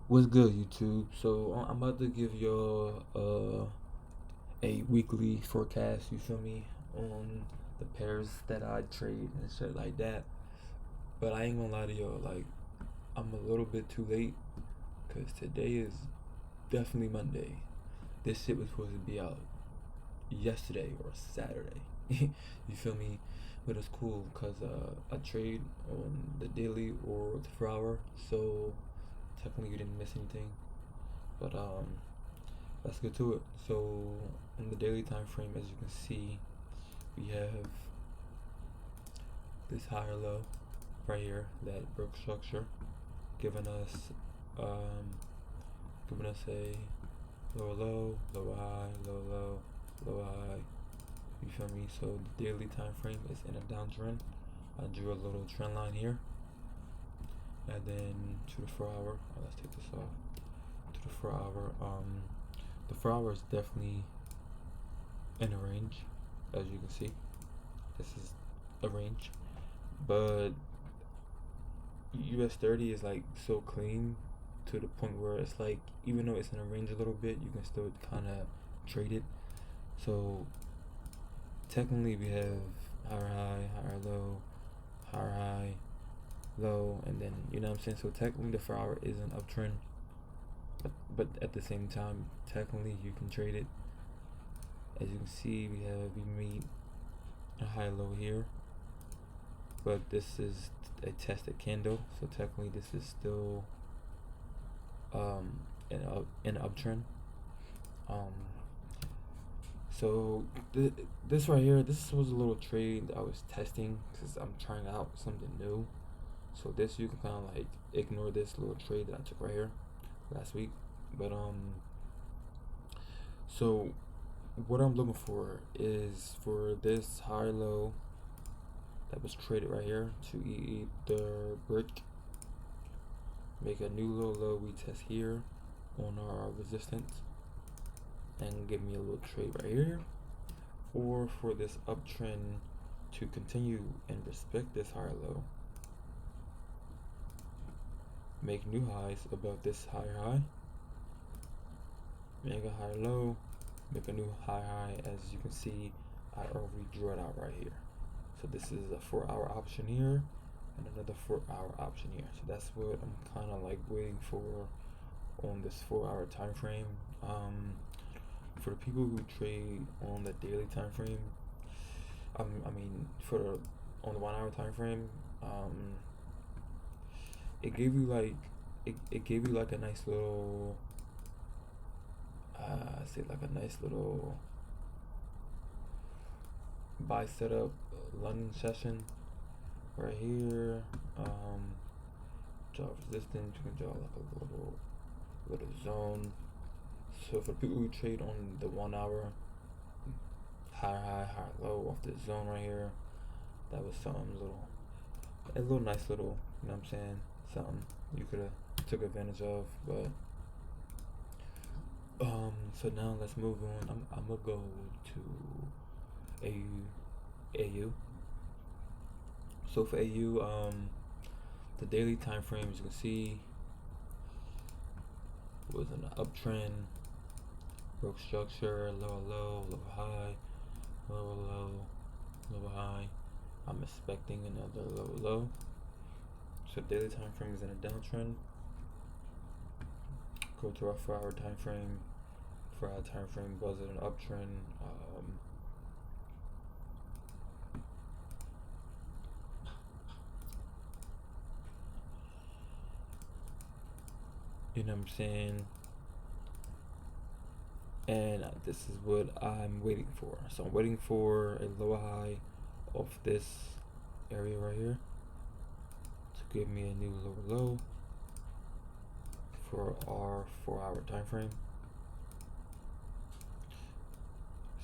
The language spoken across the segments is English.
What's good, YouTube? So I'm about to give y'all a weekly forecast. You feel me on the pairs that I trade and shit like that. But I ain't gonna lie to y'all. Like I'm a little bit too late because today is definitely Monday. This shit was supposed to be out yesterday or Saturday. You feel me? But it's cool because I trade on the daily or the 4 hour, so technically you didn't miss anything. But let's get to it. So in the daily time frame, as you can see, we have this higher low right here that broke structure, giving us um, giving us a lower low, lower high, lower low, lower high. You feel me? So the daily time frame is in a downtrend. I drew a little trend line here, and then to the 4 hour. Oh, let's take this off. To the 4 hour. The 4 hour is definitely in a range, as you can see. This is a range, but US 30 is like so clean to the point where it's like even though it's in a range a little bit, you can still kind of trade it. So technically, we have higher high, higher low, higher high, low, and then you know what I'm saying. So technically, the 4 hour is an uptrend, but at the same time, technically you can trade it. As you can see, we meet a high low here, but this is a tested candle, so technically this is still an uptrend. Um, so this right here, this was a little trade I was testing because I'm trying out something new. So this you can kind of like ignore this little trade that I took right here last week. But so what I'm looking for is for this high low that was traded right here to either break, make a new low low, we test here on our resistance, and give me a little trade right here, or for this uptrend to continue and respect this higher low, make new highs above this higher high, make a higher low, make a new high. As you can see, I already drew it out right here. So this is a 4 hour option here and another 4 hour option here. So that's what I'm kind of like waiting for on this 4 hour time frame. For the people who trade on the daily time frame, I mean on the 1 hour time frame, it gave you like it gave you like a nice little say like a nice little buy setup London session right here. Draw resistance, you can draw like a little zone. So for people who trade on the 1 hour, higher high, higher low off this zone right here, that was something a little nice little, you know what I'm saying? Something you could have took advantage of, but so now let's move on. I'm gonna go to AU. So for AU, the daily time frame, as you can see, was an uptrend, broke structure, lower low, lower high, lower low, lower high. I'm expecting another lower low. So daily time frame is in a downtrend. Go to our 4 hour time frame. 4 hour time frame was in an uptrend. You know what I'm saying? And this is what I'm waiting for. So I'm waiting for a lower high of this area right here to give me a new lower low for our 4 hour time frame.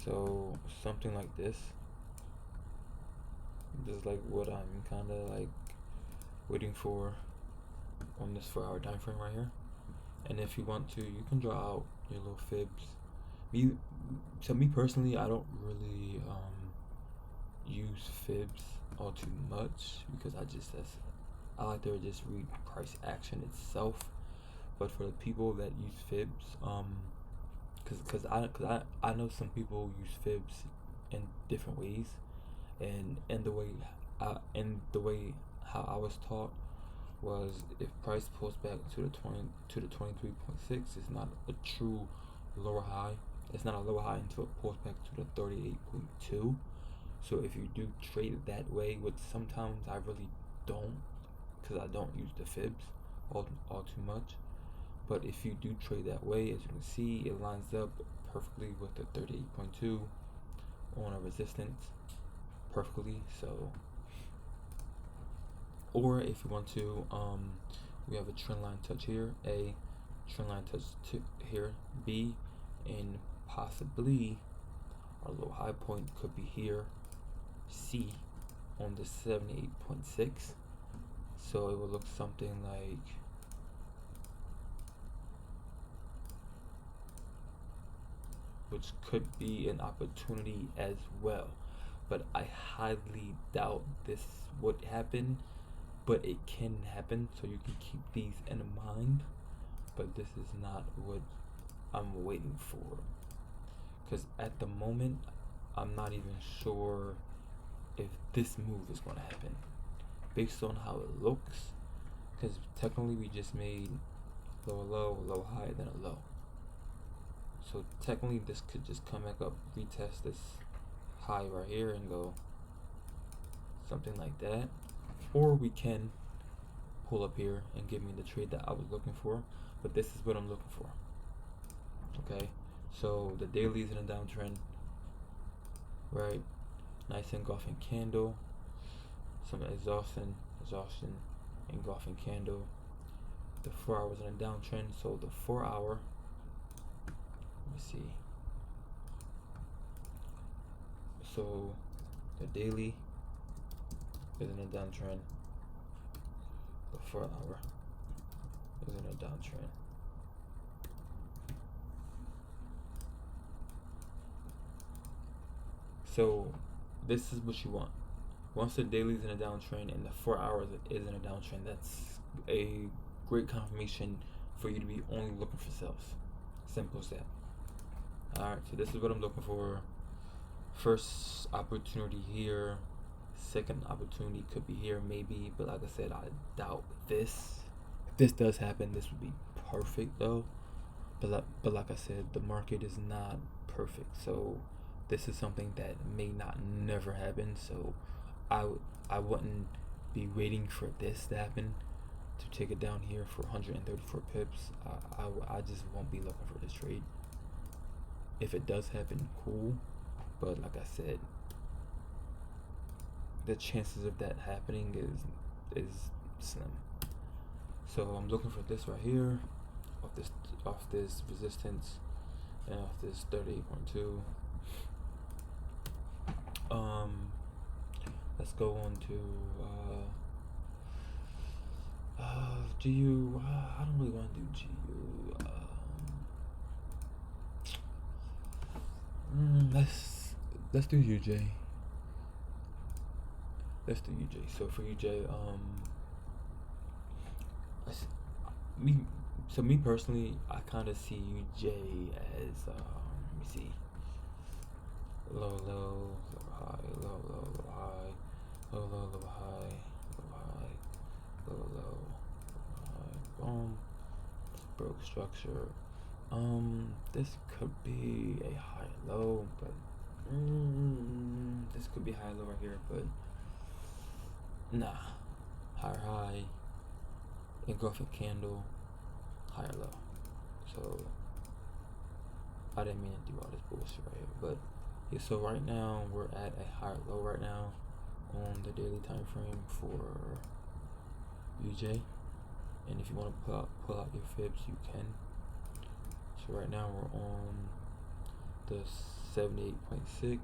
So something like this. This is like what I'm kind of like waiting for on this 4 hour time frame right here. And if you want to, you can draw out your little fibs. Me personally, I don't really use fibs all too much because I like to just read price action itself. But for the people that use fibs, cause I know some people use fibs in different ways, and the way how I was taught was if price pulls back to the 23.6, it's not a true lower high. It's not a lower high until it pulls back to the 38.2. So if you do trade it that way, which sometimes I really don't, because I don't use the fibs all too much. But if you do trade that way, as you can see, it lines up perfectly with the 38.2 on a resistance perfectly. So, or if you want to, we have a trend line touch here, A, trend line touch here, B, and possibly our low high point could be here, C, on the 78.6. So it will look something like which could be an opportunity as well. But I highly doubt this would happen, but it can happen, so you can keep these in mind. But this is not what I'm waiting for, because at the moment I'm not even sure if this move is going to happen based on how it looks, because technically we just made low high, then a low. So technically this could just come back up, retest this high right here and go something like that. Or we can pull up here and give me the trade that I was looking for. But this is what I'm looking for. Okay, so the daily is in a downtrend, right? Nice engulfing candle, some exhaustion, engulfing candle. The 4 hours in a downtrend, so the 4 hour, let me see. So the daily is in a downtrend. The 4 hour is in a downtrend. So this is what you want. Once the daily is in a downtrend and the 4 hours is in a downtrend, that's a great confirmation for you to be only looking for sales. Simple as that. Alright, so this is what I'm looking for. First opportunity here. Second opportunity could be here, maybe. But like I said, I doubt this. If this does happen, this would be perfect though. But like I said, the market is not perfect. So this is something that may not never happen. So I wouldn't be waiting for this to happen to take it down here for 134 pips. I just won't be looking for this trade. If it does happen, cool. But like I said, the chances of that happening is slim. So I'm looking for this right here, off this resistance, and off this 38.2. Let's go on to GU. I don't really want to do GU. Let's do UJ. Let's do UJ. So for UJ, me personally, I kind of see UJ as let me see, low high, low high, low high, low high, boom, broke structure. This could be a high low, but this could be high low right here, but nah, high, engulfing candle, higher low. So I didn't mean to do all this bullshit right here, but yeah. So right now we're at a higher low right now on the daily time frame for UJ, and if you want to pull out your fibs, you can. So right now we're on the 78.6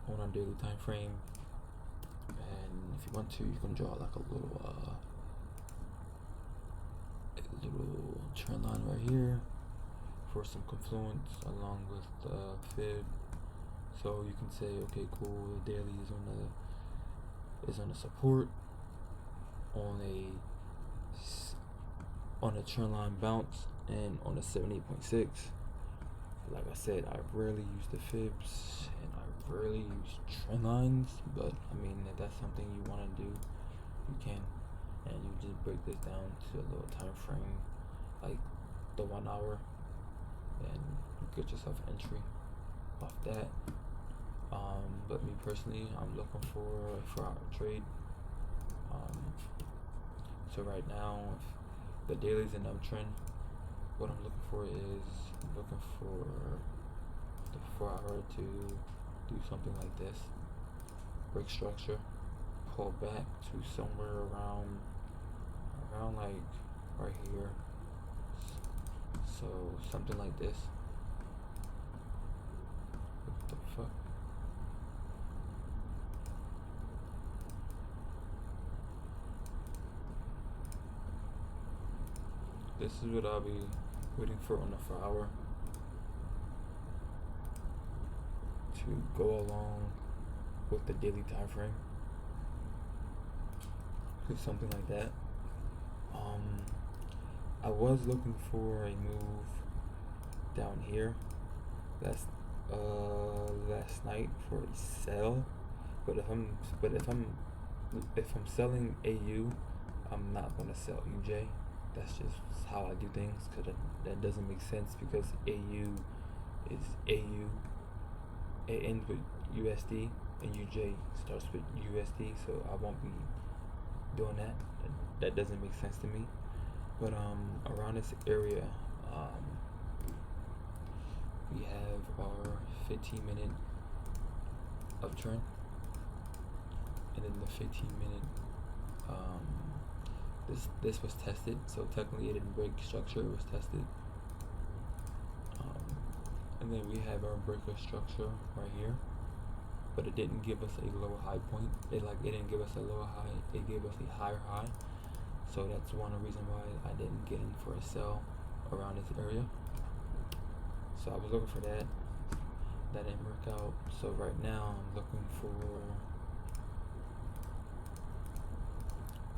on our daily time frame, and if you want to, you can draw like a little trend line right here for some confluence along with the fib. So you can say, okay, cool, the daily is on the support on on a trend line bounce and on a 78.6. Like I said, I rarely use the fibs and I rarely use trend lines, but I mean, if that's something you want to do, you can. And you just break this down to a little time frame, like the 1 hour, and you get yourself entry off that. But me personally, I'm looking for a 4 hour trade. So right now, if the daily's an uptrend, what I'm looking for is looking for the 4 hour to do something like this, break structure, pull back to somewhere around like right here. So something like this. What the fuck? This is what I'll be waiting for on the 4 hour to go along with the daily time frame. Do something like that. I was looking for a move down here last night for a sell, but if I'm selling AU, I'm not gonna sell UJ. That's just how I do things, because that doesn't make sense, because AU is AU, it ends with USD, and UJ starts with USD, so I won't be doing that. That doesn't make sense to me. But around this area, we have our 15-minute uptrend, and then the 15-minute this was tested, so technically it didn't break structure, it was tested. And then we have our breaker structure right here, but it didn't give us a lower high point. It didn't give us a lower high, it gave us a higher high. So that's one reason why I didn't get in for a sell around this area. So I was looking for that. That didn't work out. So right now I'm looking for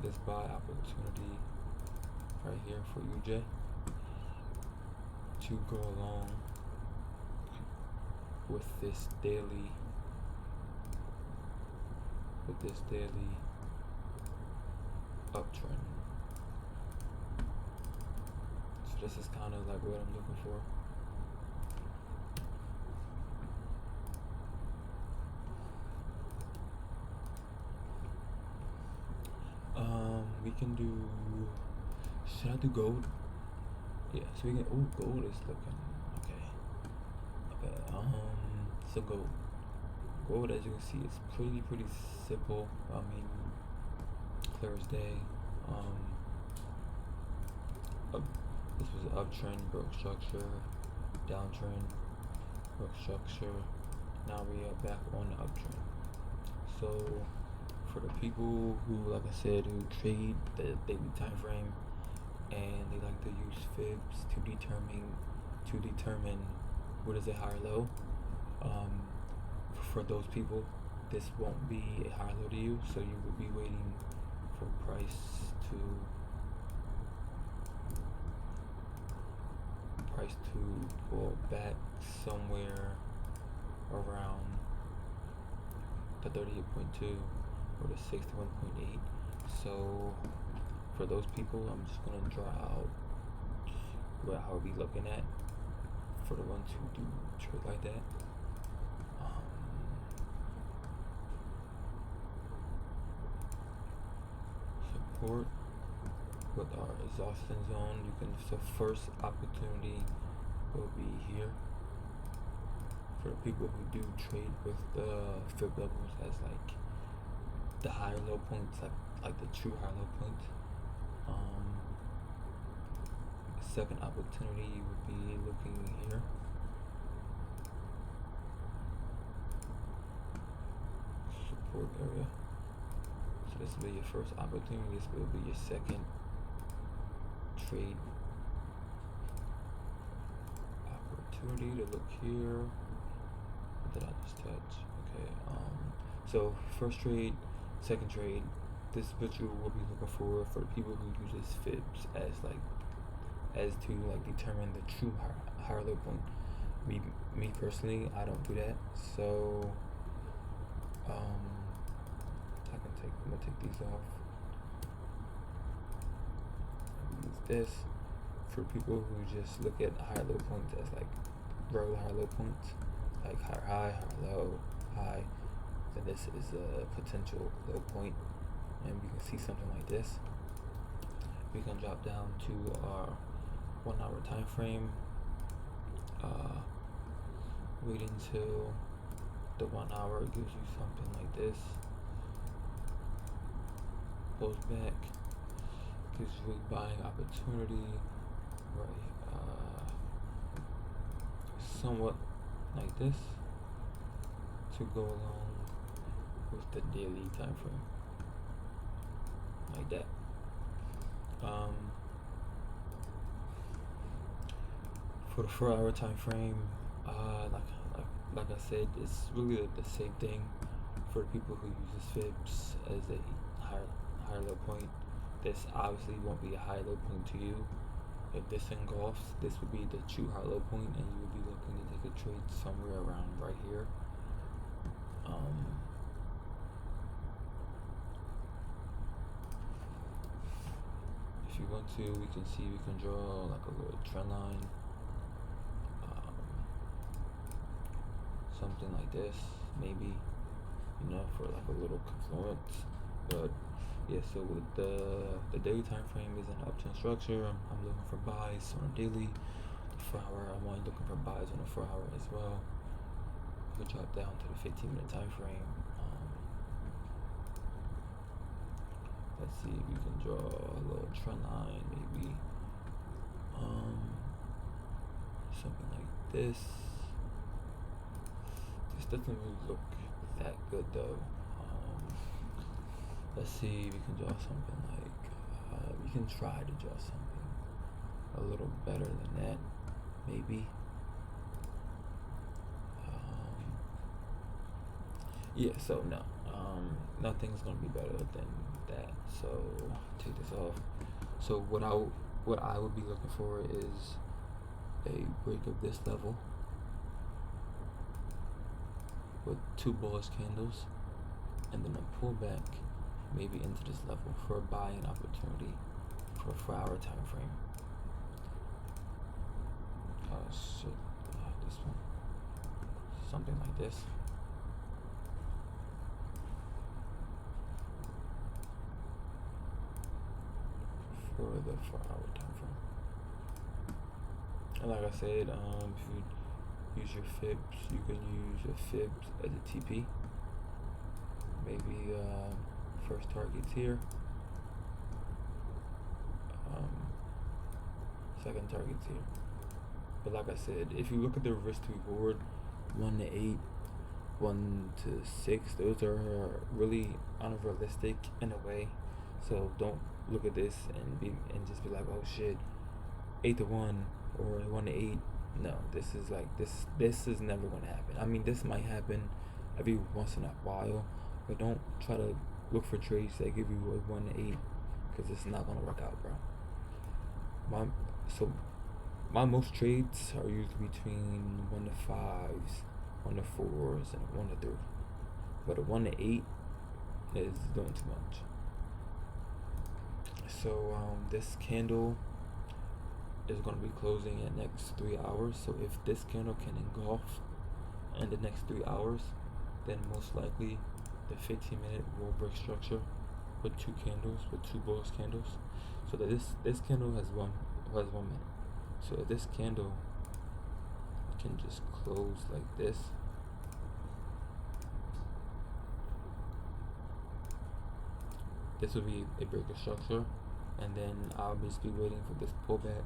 this buy opportunity right here for UJ to go along with this daily uptrend. So this is kind of like what I'm looking for. We can do, should I do gold? Yeah, so we can, oh, gold is looking, okay, so gold, as you can see, it's pretty simple. I mean, clear as day. This was an uptrend, broke structure, downtrend, broke structure. Now we are back on the uptrend. So for the people who, like I said, who trade the daily time frame and they like to use fibs to determine what is a higher low, for those people, this won't be a higher low to you, so you will be waiting for price to pull back somewhere around the 38.2 or the 61.8. So for those people, I'm just gonna draw out what I'll be looking at for the ones who do trade like that. Support with our exhaustion zone. So first opportunity will be here for the people who do trade with the fib levels as like the higher low points, like the true higher low points. Second opportunity would be looking here. Support area. So this will be your first opportunity. This will be your second trade opportunity to look here. What did I just touch? Okay. So first trade, second trade. This is what you will be looking for the people who uses fibs as like as to like determine the true higher low point. Me personally, I don't do that. So I'm gonna take these off. Use this for people who just look at high low points as like regular high low points, like higher high, higher low, high. Then this is a potential low point, and we can see something like this. We can drop down to our 1 hour time frame. Wait until the 1 hour gives you something like this. Pulls back, gives you a buying opportunity, right? Somewhat like this to go along with the daily time frame, like that. For the 4 hour time frame, like I said, it's really the same thing for people who uses fibs as a higher low point. This obviously won't be a high low point to you. If this engulfs, this would be the true high low point, and you would be looking to take a trade somewhere around right here. If you want to, we can draw like a little trend line. Something like this, maybe, for like a little confluence. But yeah, so with the daily time frame is an uptrend structure. I'm looking for buys on a daily. The 4 hour, I'm only looking for buys on a 4 hour as well. We could drop down to the 15-minute time frame. Let's see, we can draw a little trend line, maybe. Something like this. This doesn't really look that good though. Let's see, we can draw something like, we can try to draw something a little better than that, maybe. Yeah, so no, nothing's gonna be better than that. So take this off. So what I would be looking for is a break of this level with 2 bullish candles, and then a pullback maybe into this level for a buying opportunity for a 4 hour time frame. This one, something like this. For the 4 hour time frame. And like I said, if you use your fibs, you can use your fibs as a TP. Maybe first target's here, second target's here. But like I said, if you look at the risk to reward, 1 to 8, 1 to 6, those are really unrealistic in a way. So don't look at this and just be like, oh shit, 8 to 1 or 1 to 8. No, this is never gonna happen. I mean, this might happen every once in a while, but don't try to look for trades that give you a 1 to 8, because it's not gonna work out, bro. My most trades are usually between 1 to 5s, 1 to 4s, and 1 to 3. But a 1 to 8 is doing too much. So this candle is going to be closing in the next 3 hours. So if this candle can engulf in the next 3 hours, then most likely the 15-minute roll break structure with 2 candles, with 2 bullish candles. So that this candle has 1 minute. So if this candle can just close like this, this will be a breaker structure, and then I'll just be waiting for this pullback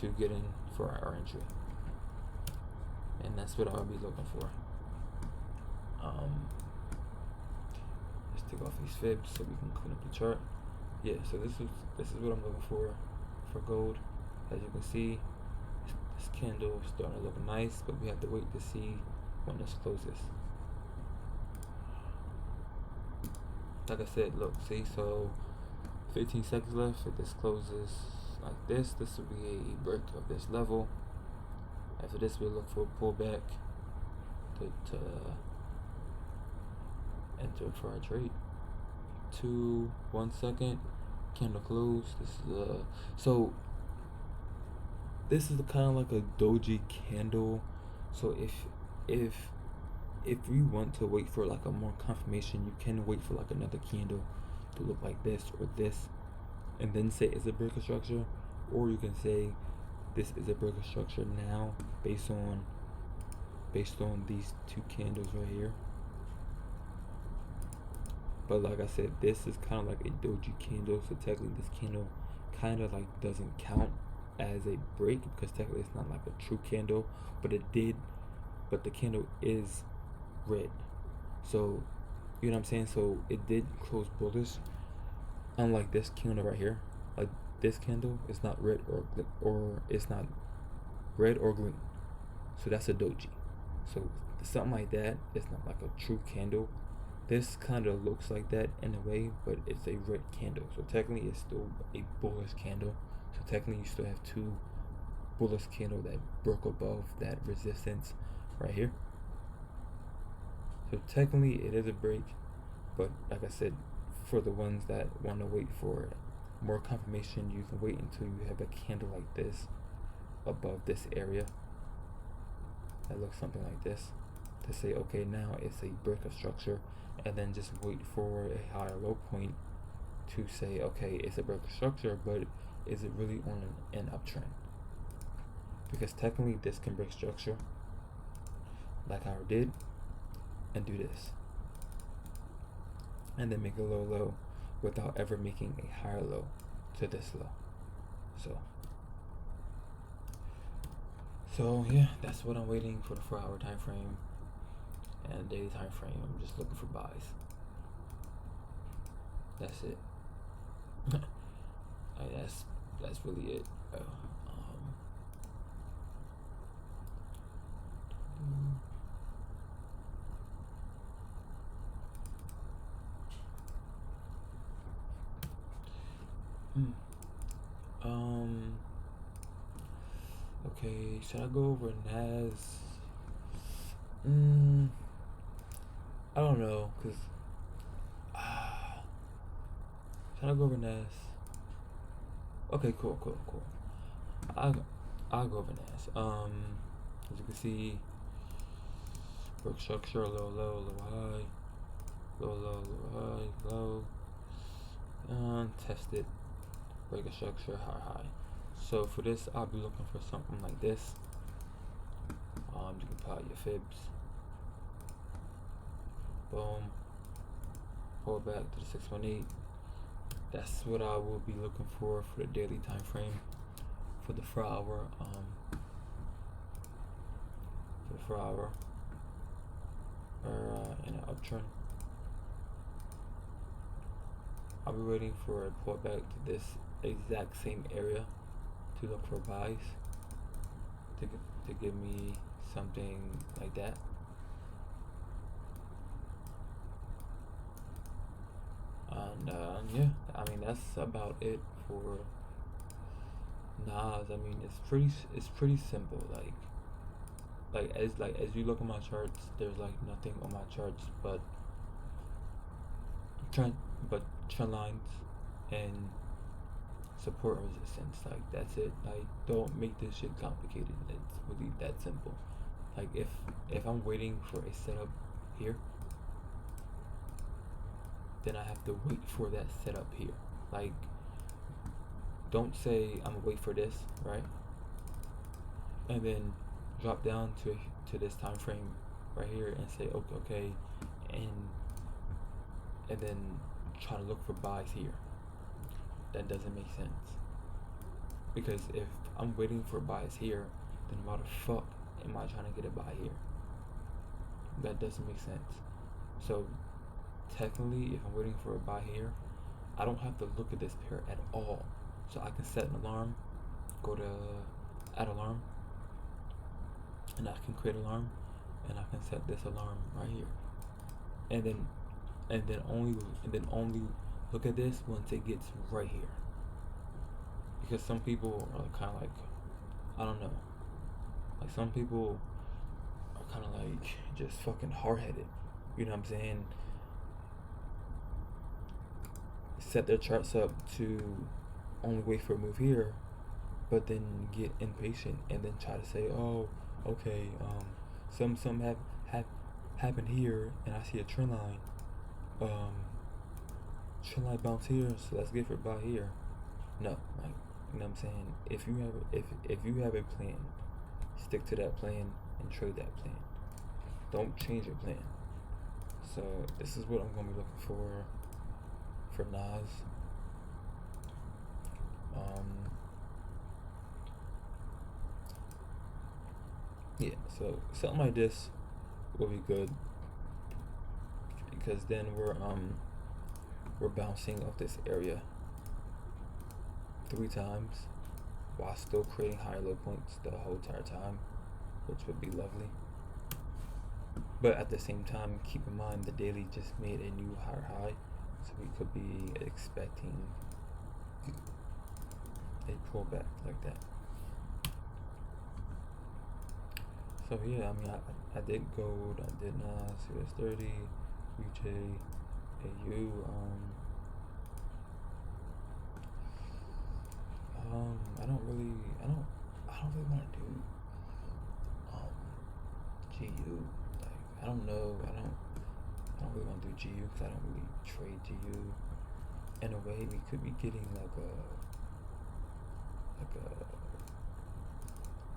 to get in for our entry, and that's what I'll be looking for. Let's take off these fibs so we can clean up the chart. Yeah, so this is what I'm looking for gold. As you can see, this candle is starting to look nice, but we have to wait to see when this closes. Like I said, look, see, so 15 seconds left. If this closes like this will be a break of this level. After this, we'll look for a pullback to enter for our trade. 1 second, candle close. So this is kind of like a doji candle. So if you want to wait for like a more confirmation, you can wait for like another candle to look like this or this, and then say it's a breaker structure, or you can say this is a breaker structure now based on these two candles right here. But like I said, this is kind of like a doji candle, so technically this candle kind of like doesn't count as a break because technically it's not like a true candle, but the candle is red, so you know what I'm saying. So it did close bullish, unlike this candle right here. Like this candle is not red or it's not red or green, so that's a doji. So something like that, it's not like a true candle. This kind of looks like that in a way, but it's a red candle, so technically it's still a bullish candle. So technically you still have two bullish candle that broke above that resistance right here. So technically it is a break, but like I said, for the ones that want to wait for more confirmation, you can wait until you have a candle like this above this area that looks something like this to say, okay, now it's a breaker structure, and then just wait for a higher low point to say, okay, it's a breaker structure, but is it really on an uptrend? Because technically this can break structure like how it did and do this, and then make a low low without ever making a higher low to this low. So yeah, that's what I'm waiting for, the 4-hour time frame and daily time frame. I'm just looking for buys. That's it. That's really it. Okay, should I go over NAS? I don't know, cause should I go over NAS? Okay, cool. I'll go over NAS. As you can see, break structure, low, high, low, high, low. Test it, break a structure, high. So for this, I'll be looking for something like this. You can pull out your fibs. Boom. Pull back to the 618. That's what I will be looking for the daily time frame. For the 4-hour, in an uptrend. I'll be waiting for a pullback to this exact same area to look for buys to give me something like that. And yeah, I mean that's about it for NAS. I mean it's pretty simple. Like as you look at my charts, there's like nothing on my charts but trend lines and support and resistance. Like that's it. Like don't make this shit complicated. It's really that simple. Like if I'm waiting for a setup here, then I have to wait for that setup here. Like don't say I'm gonna wait for this, right? And then drop down to this time frame right here and say okay, and then try to look for buys here. That doesn't make sense. Because if I'm waiting for buys here, then why the fuck am I trying to get a buy here? That doesn't make sense. So technically, if I'm waiting for a buy here, I don't have to look at this pair at all. So I can set an alarm, go to add alarm, and I can create alarm, and I can set this alarm right here, and then only Look at this once it gets right here. Because some people are kind of like, I don't know. Like some people are kind of like just fucking hard headed. You know what I'm saying? Set their charts up to only wait for a move here, but then get impatient and then try to say, oh, okay, some have happened here, and I see a trend line. Trend line bounce here, so let's get for buy here. No, like, you know what I'm saying? If you have a plan, stick to that plan and trade that plan. Don't change your plan. So this is what I'm gonna be looking for Nas. Yeah, so something like this will be good because then we're bouncing off this area 3 times while still creating higher low points the whole entire time, which would be lovely. But at the same time, keep in mind the daily just made a new higher high, so we could be expecting a pullback like that. So yeah, I mean, I did gold, I did Nas, US30, UJ, AU. I don't really want to do GU. Like, I don't know. I don't really want to do GU because I don't really trade GU. In a way, we could be getting like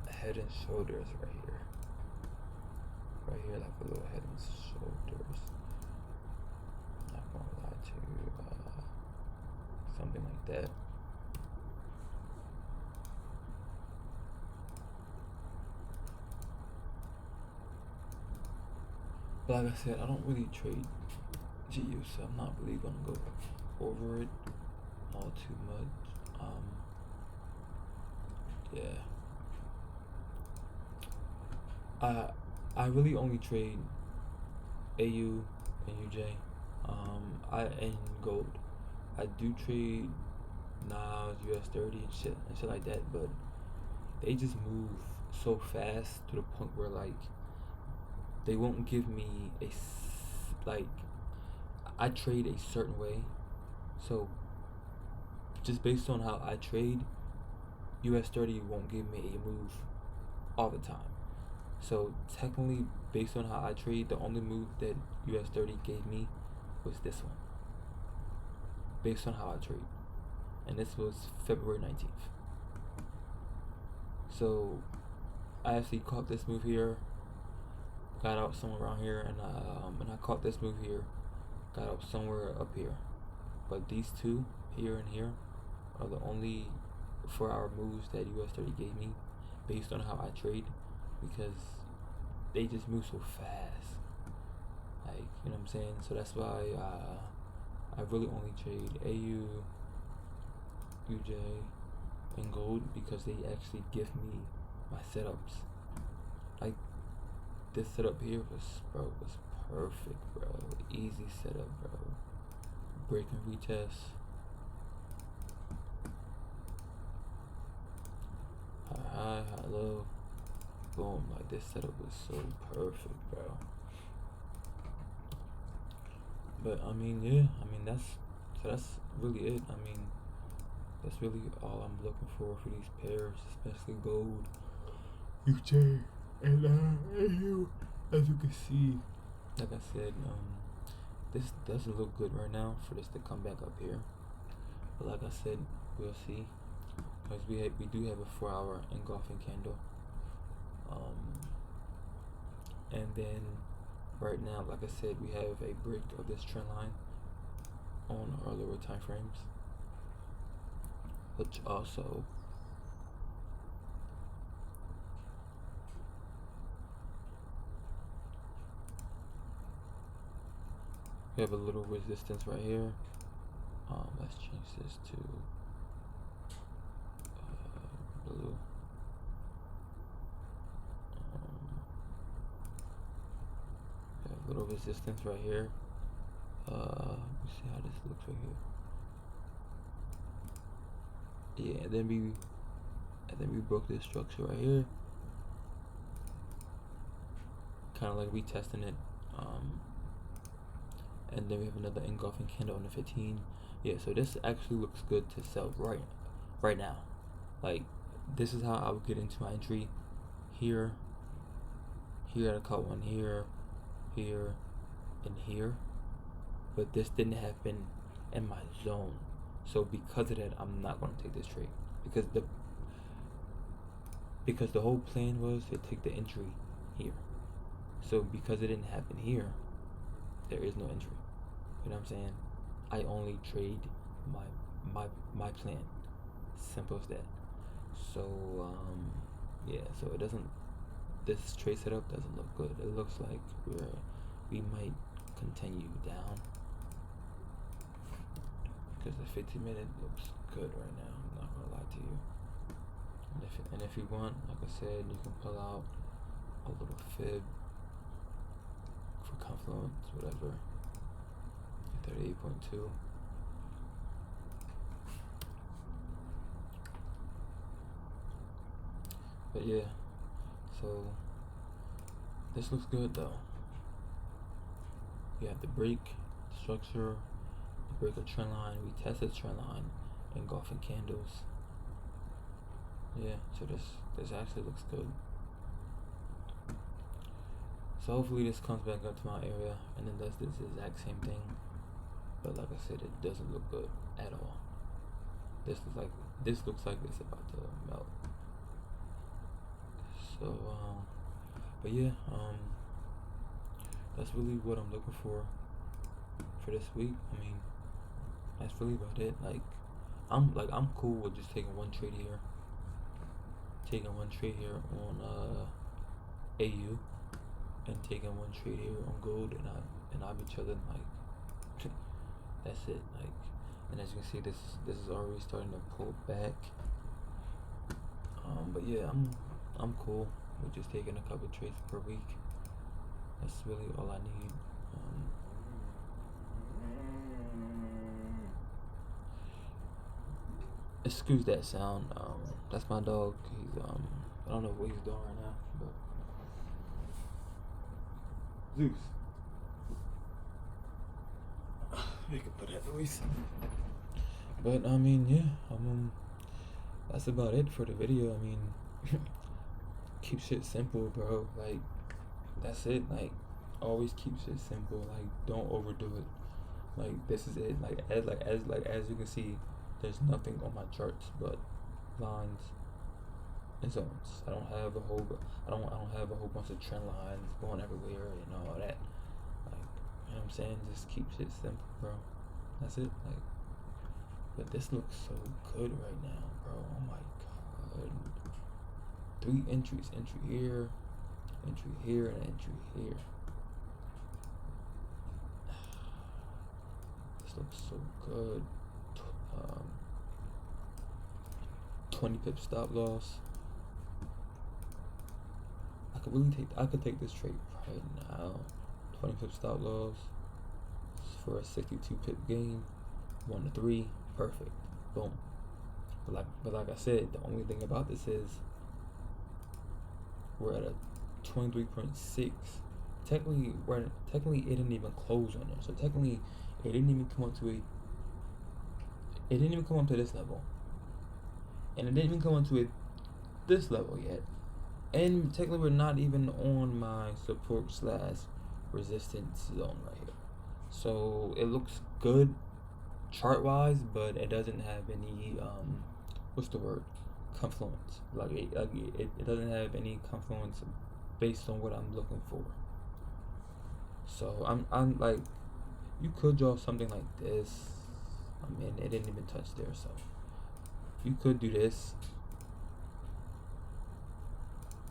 a head and shoulders right here. Right here, like a little head and shoulders. Not gonna lie to you. Something like that. But like I said, I don't really trade GU, so I'm not really gonna go over it all too much. Yeah. I really only trade AU and UJ. And gold. I do trade Nas, US30 and shit like that, but they just move so fast to the point where like they won't give me like I trade a certain way, so just based on how I trade, US30 won't give me a move all the time. So technically, based on how I trade, the only move that US30 gave me was this one. Based on how I trade, and this was February 19th. So I actually caught this move here, got out somewhere around here, and I caught this move here, got out somewhere up here. But these two, here and here, are the only 4-hour moves that US30 gave me based on how I trade, because they just move so fast. Like, you know what I'm saying? So that's why I really only trade AU, UJ, and gold, because they actually give me my setups. Like, this setup here was perfect, bro. Easy setup, bro. Break and retest. High, low. Boom. Like, this setup was so perfect, bro. But I mean, yeah. I mean, that's really it. I mean, that's really all I'm looking for these pairs, especially gold, UJ, and AU. As you can see, like I said, this doesn't look good right now for this to come back up here. But like I said, we'll see, because we do have a 4-hour engulfing candle. And then right now, like I said, we have a break of this trend line on our lower time frames, which also we have a little resistance right here. Let's change this to blue. We have a little resistance right here. Let's see how this looks right here. we broke this structure right here. Kind of like retesting it. And then we have another engulfing candle on the 15. Yeah, so this actually looks good to sell right now. Like, this is how I would get into my entry. Here I cut one here, and here. But this didn't happen in my zone. So because of that, I'm not going to take this trade. Because the whole plan was to take the entry here. So because it didn't happen here, there is no entry. You know what I'm saying? I only trade my plan. Simple as that. So yeah, so it doesn't, this trade setup doesn't look good. It looks like we might continue down, because the 15-minute looks good right now. I'm not gonna lie to you. And if you want, like I said, you can pull out a little fib for confluence, whatever. 38.2. But yeah, so this looks good though. You have the break structure, the break a trend line, we tested trend line, engulfing candles. Yeah, so this actually looks good. So hopefully this comes back up to my area and then does this exact same thing. But like I said, it doesn't look good at all. This looks like it's about to melt. So but yeah, that's really what I'm looking for this week. I mean, that's really about it. I'm cool with just taking one trade here. On AU, and taking one trade here on gold, and I'll be chilling. Like, that's it. Like, and as you can see, this is already starting to pull back. But yeah, I'm cool with just taking a couple trades per week. That's really all I need. Excuse that sound. That's my dog. He's I don't know what he's doing right now, but Zeus. Make it put that noise. But I mean, yeah, that's about it for the video. I mean, keep shit simple, bro. Like, that's it. Like, always keep shit simple. Like, don't overdo it. Like, this is it. As you can see, there's nothing on my charts but lines and zones. I don't have a whole bunch of trend lines going everywhere and all that. Like, you know what I'm saying? Just keep shit simple, bro. That's it. Like, but this looks so good right now, bro. Oh my god. 3 entries. Entry here, and entry here. This looks so good. 20 pip stop loss. I could take this trade right now. 20 pip stop loss for a 62 pip gain. 1 to 3, perfect. Boom. But like I said, the only thing about this is we're at a 23.6. Technically it didn't even close on it. So technically it didn't even come up to this level. And it didn't even come up to this level yet. And technically we're not even on my support / resistance zone right here. So it looks good chart wise, but it doesn't have any confluence. It doesn't have any confluence based on what I'm looking for. So I'm like, you could draw something like this. I mean, it didn't even touch there, so you could do this,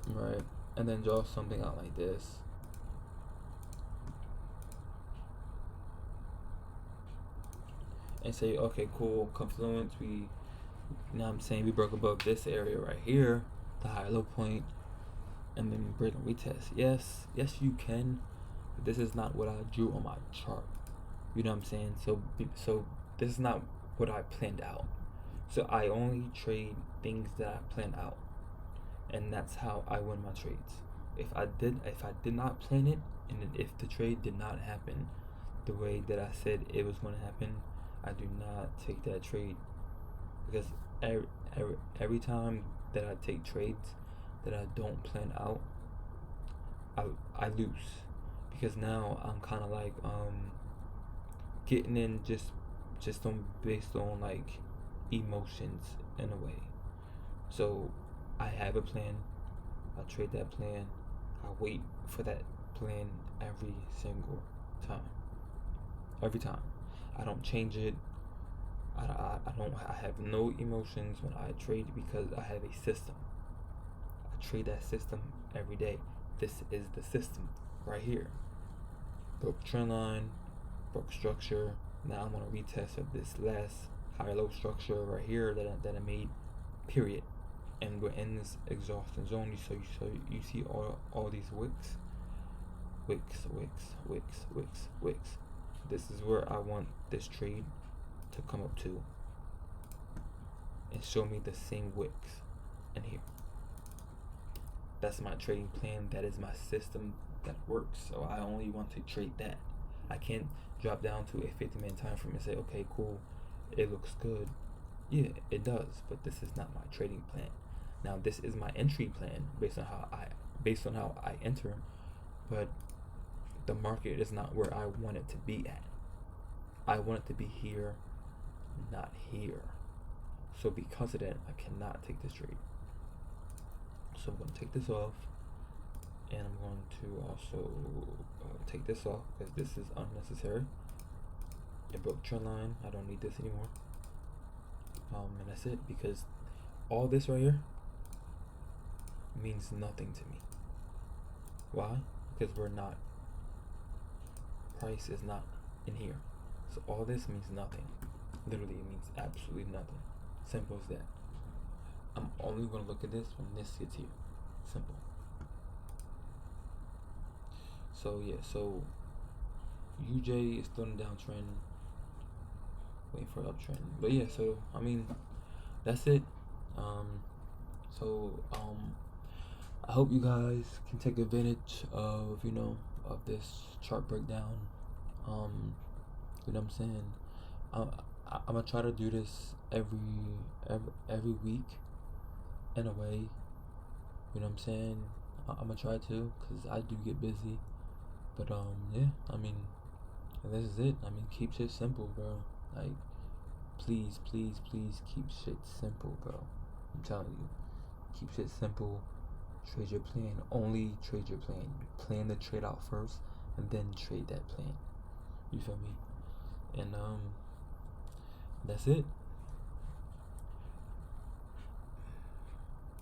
right, and then draw something out like this. And say, okay, cool, confluence, you know what I'm saying, we broke above this area right here, the high low point, and then break and retest. Yes, you can, but this is not what I drew on my chart. You know what I'm saying? So this is not what I planned out. So I only trade things that I plan out, and that's how I win my trades. If I did not plan it, and if the trade did not happen the way that I said it was going to happen, I do not take that trade, because every time that I take trades that I don't plan out, I lose, because now I'm kind of like getting in just on based on like emotions in a way. So I have a plan, I trade that plan, I wait for that plan every single time. Every time. I don't change it. I have no emotions when I trade, because I have a system. I trade that system every day. This is the system right here. Broke trend line, broke structure. Now I'm on a retest of this last high low structure right here that I made, period. And we're in this exhaustion zone. You see all these wicks. This is where I want this trade to come up to and show me the same wicks in here. That's my trading plan. That is my system that works. So I only want to trade that. I can't drop down to a 50-man time frame and say, okay, cool, it looks good. Yeah, it does, but this is not my trading plan. Now this is my entry plan based on how I enter, but the market is not where I want it to be at. I want it to be here, not here. So because of that, I cannot take this trade. So I'm going to take this off, and I'm going to also take this off, because this is unnecessary. It broke trend line. I don't need this anymore. And that's it, because all this right here means nothing to me. Why? Because price is not in here. So all this means nothing. Literally, it means absolutely nothing. Simple as that. I'm only going to look at this when this gets here. Simple. So yeah, so UJ is still in the downtrend, waiting for an uptrend. But yeah, so I mean, that's it. I hope you guys can take advantage of of this chart breakdown. You know what I'm saying? I'm gonna try to do this every week in a way. You know what I'm saying? I'm gonna try to, cause I do get busy. But yeah, I mean, this is it. I mean, keep shit simple, bro. Like, please keep shit simple, bro. I'm telling you, keep shit simple. Trade your plan. Only trade your plan. Plan the trade out first, and then trade that plan. You feel me? And that's it.